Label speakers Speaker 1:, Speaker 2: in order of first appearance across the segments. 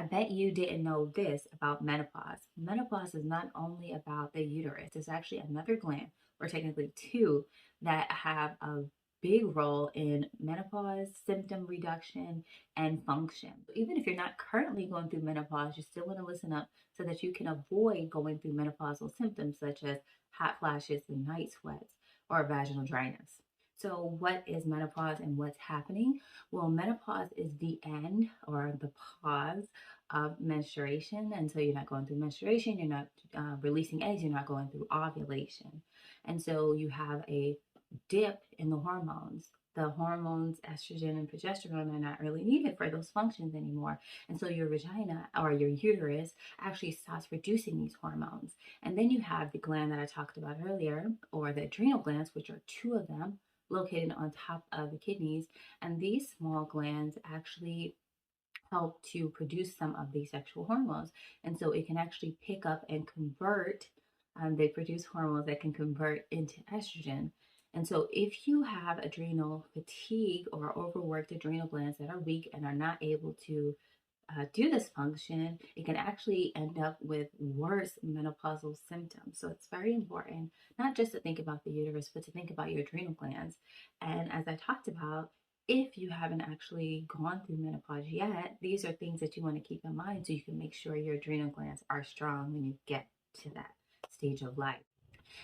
Speaker 1: I bet you didn't know this about menopause. Menopause is not only about the uterus, there's actually another gland, or technically two, that have a big role in menopause, symptom reduction, and function. Even if you're not currently going through menopause, you still want to listen up so that you can avoid going through menopausal symptoms such as hot flashes and night sweats or vaginal dryness. So, what is menopause and what's happening? Well, menopause is the end or the pause of menstruation. And so you're not going through menstruation, you're not releasing eggs, you're not going through ovulation. And so you have a dip in the hormones. The hormones, estrogen and progesterone, are not really needed for those functions anymore. And so your vagina or your uterus actually stops producing these hormones. And then you have the gland that I talked about earlier, or the adrenal glands, which are two of them located on top of the kidneys. And these small glands actually help to produce some of these sexual hormones. And so it can actually pick up and convert, they produce hormones that can convert into estrogen. And so if you have adrenal fatigue or overworked adrenal glands that are weak and are not able to do this function, it can actually end up with worse menopausal symptoms. So it's very important not just to think about the uterus, but to think about your adrenal glands. And as I talked about, if you haven't actually gone through menopause yet, these are things that you want to keep in mind so you can make sure your adrenal glands are strong when you get to that stage of life.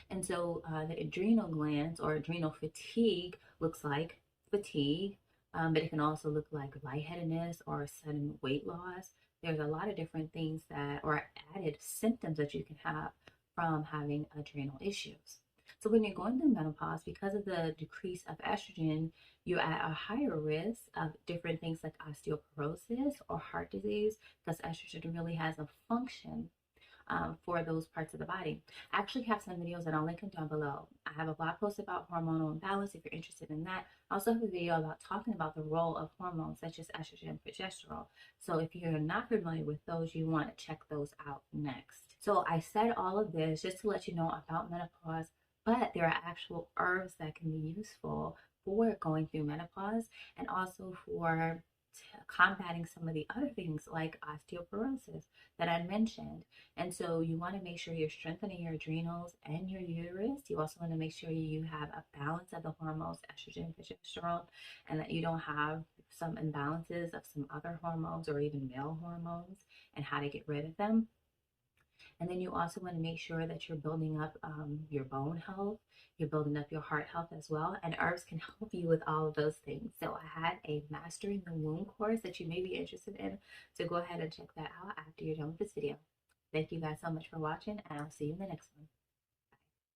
Speaker 1: And so the adrenal glands or adrenal fatigue looks like fatigue, but it can also look like lightheadedness or sudden weight loss. There's a lot of different things that, or added symptoms that you can have from having adrenal issues. So when you're going through menopause, because of the decrease of estrogen, you're at a higher risk of different things like osteoporosis or heart disease, because estrogen really has a function for those parts of the body. I actually have some videos that I'll link them down below. I have a blog post about hormonal imbalance if you're interested in that. I also have a video about talking about the role of hormones such as estrogen and progesterone. So if you're not familiar with those, you want to check those out next. So I said all of this just to let you know about menopause, but there are actual herbs that can be useful for going through menopause and also for combating some of the other things like osteoporosis that I mentioned. And so you want to make sure you're strengthening your adrenals and your uterus. You also want to make sure you have a balance of the hormones, estrogen, progesterone, and that you don't have some imbalances of some other hormones or even male hormones and how to get rid of them. And then you also want to make sure that you're building up your bone health, you're building up your heart health as well. And herbs can help you with all of those things. So I had a Mastering the Womb course that you may be interested in. So go ahead and check that out after you're done with this video. Thank you guys so much for watching, and I'll see you in the next one.